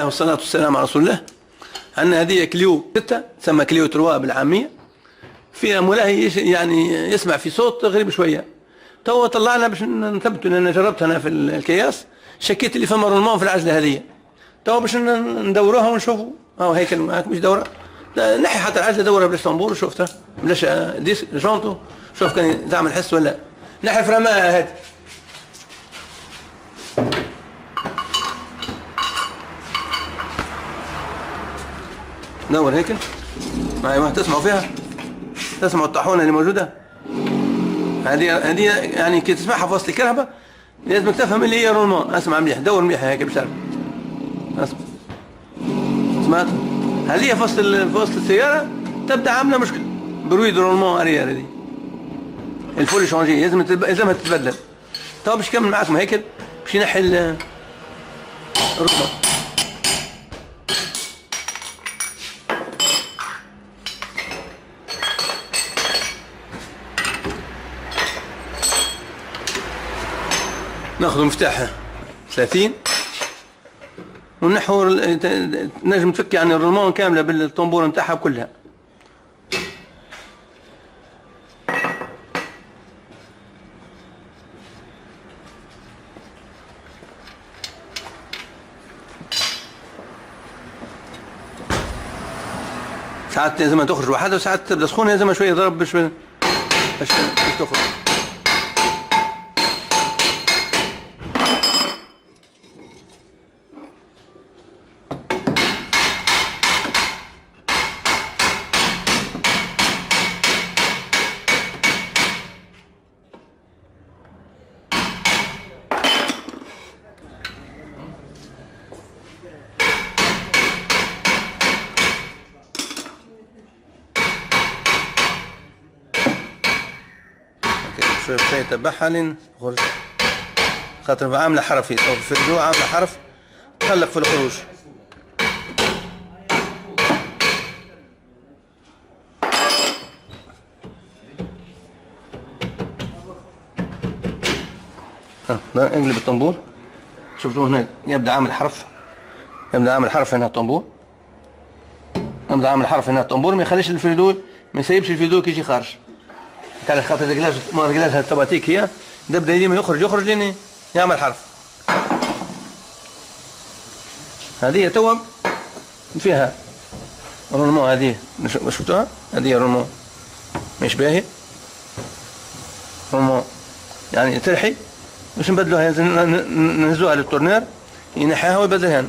والصلاة والسلام على رسول الله. عندنا هذه كليو 6 تسمى كليو 3 بالعامية، فيها ملاهي يعني يسمع في صوت غريب شوية. تو طلعنا باش نثبتوا، لأن جربت أنا في الكياس، شكيت اللي فما رولمون في العجلة هذه. تو باش ندوروها ونشوفوا. هيك معاك مش دورة، نحي حتى العجلة دورها بلاش طنبور وشوفتها بلاش ديسك جونتو، شوف كان تعمل حس ولا. نحي فرماها هذه. دور هيك معي، تسمعوا فيها، تسمعوا الطاحونه اللي موجوده. هذه يعني كي تسمعها في وسط الكهرباء لازمك تفهم اللي هي رولمون. اسمع مليح، دور مليح هيك باش تعرف. اسمع، سمعت؟ هذه في وسط السياره تبدا عامله مشكل، برويد رولمون اريير. هذه الفول شونجي لازمها تتبدل. تو باش نكمل معاكم هيك باش ينحي الرولمون. ناخذ مفتاح 30 ونحو، نجم تفك يعني الرولمون كامله بالطنبوره نتاعها كلها. ساعات لازم تخرج وحدها، وساعات تبدا سخونه لازم شويه ضرب باش تخرج. شوية تبعها لين خرج، خاطر عاملة حرف أو في الرجوع عاملة حرف تخلق في الخروج. اقلب الطنبور، شفتوا هنا يبدأ عامل حرف، هنا الطنبور، يبدأ عامل حرف هنا الطنبور، ما يخليش الفيدول، ما يسيبش الفيدول يجي خارج. على خاطر رجلاجها التباتيك هي يبدا ديما يخرج لين يعمل حرف. هذه توا فيها رولمون، هذه شفتوها، هذه رولمون مش باهي، رولمون يعني ترحي باش نبدلوها، نهزوها للتورنير ينحيها ويبدلها.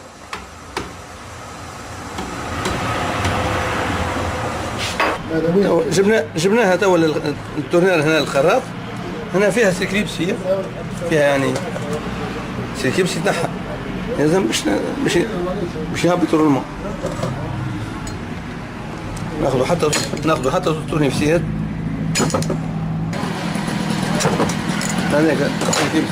جبناها توا التورنير هنا الخراط، هنا فيها سيكليبس، هي فيها يعني سيكليبس تاعها لازم باش يهبط الرولمون. ناخذوا حتى التورنيفسيات هذاك السيكليبس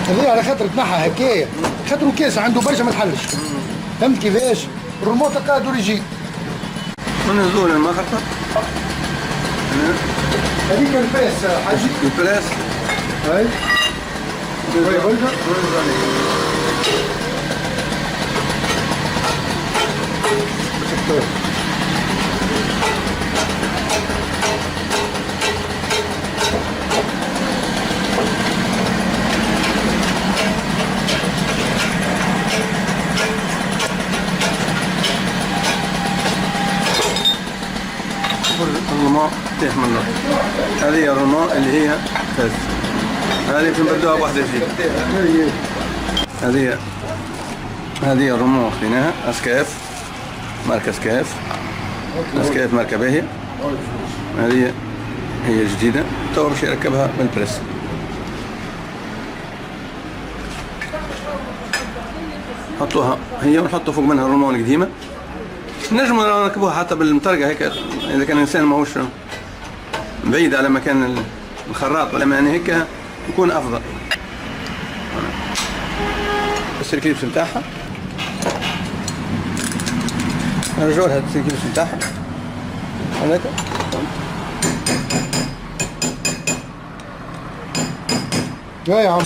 هذه على خاطر تنحى هكايا، خاطر كاس عنده برشا ما تحلش. فهمت كيفاش؟ الريموت هكا دوريجي ونزول المخرطة. هذيك البريس حاجي، البريس هاي الرولمون تحمل له. هذه الرولمون اللي هي فاز، هذه بنبدلوها بواحدة جديدة. هذه الرولمون خذيناها اسكاف، ماركة اسكاف ماركة باهية. هذه هي جديدة، تو باش يركبها بالبريس. حطوها هي ونحطوا فوق منها الرولمون القديمة. نجموا نركبوها حتى بالمطرقة هيك إذا كان الإنسان ماهوش بعيد على مكان الخراط ولا يعني هيك يكون أفضل. السيركليبس نتاعها نرجعوا لها السيركليبس نتاعها هذاك. يا عم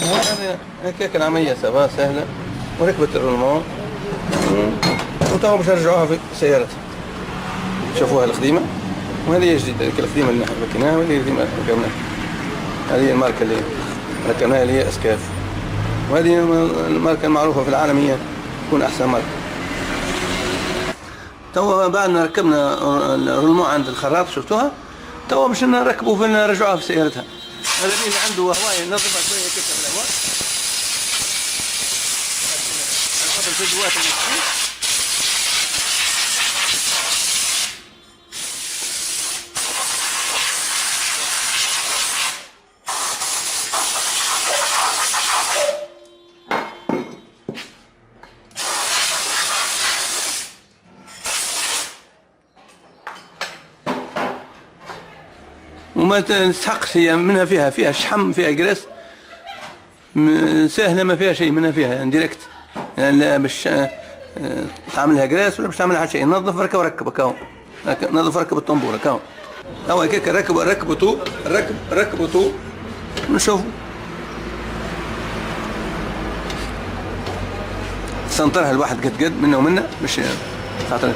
هيك العملية سهلة وركبت الرولمون وتوا باش نرجعوها في سيارتها. شوفوها القديمة، وهذه جديدة. هذيك القديمة اللي نحن ركبناها وهذه القديمة ركبناها. هذه الماركة اللي ركبناها اللي هي اسكاف، وهذه الماركة المعروفة في العالم، هي تكون أحسن ماركة. توا بعد ما ركبنا الرلمو عند الخراط شفتوها، توا باش نركبوا في نرجعوها في سيارتها. هذا اللي عنده هواية نظفها شوية كيف في الهواء، نحط الفيديوهات اللي فيه. وما تستحقش، هي منها فيها شحم، فيها جريس سهلة، ما فيها شيء منها، فيها يعني ديريكت، يعني لا باش تعملها جريس ولا باش تعملها شيء. نظف ركب كاو، نظف ركب الطنبورة كاو. أول كيك ركبوا طول نشوفوا سنطرها الواحد قد منه ومنه باش خاطر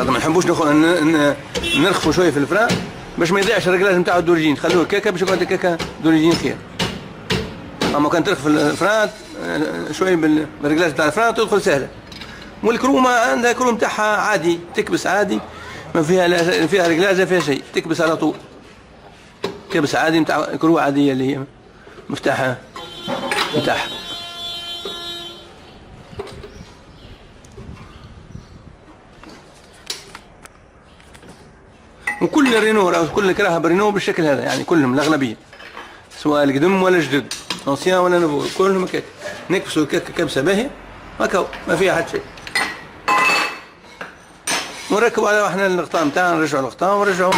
ما نحبوش نرخفوا شويه في الفران باش ما يضيعش الرجلاج نتاعو الدوريجين. خلوه كيكه باش يقعد كيكه دوريجين خير. اما كان ترخف الفران شويه بالرجلاج نتاع الفران تدخل سهله. والكرومه عندها كروم تاعها عادي، تكبس عادي، ما فيها لا فيها رجلاج لا فيها شيء، تكبس على طول. كبس عادي نتاع كروه عاديه اللي هي مفتاحها نتاعها. وكل رينو أو كل كراهه برينو بالشكل هذا، يعني كلهم الأغلبية سواء القدم ولا الجدد، أنسيان ولا نبو، كلهم هكاك نكبسوا الكيكة كبسة باهية هكا ما فيها حد شيء. ونركبوا على احنا الغطاء نتاعنا، نرجعوا الغطاء ونرجعوا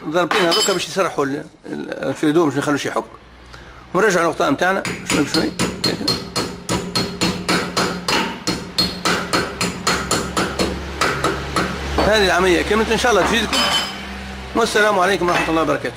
ضربتين هذوك باش يسرحوا الفريدو باش ما يخلوش يحك، ونرجعوا الغطاء نتاعنا شوي بشوي. هذه العملية كملت، إن شاء الله تفيدكم، والسلام عليكم ورحمة الله وبركاته.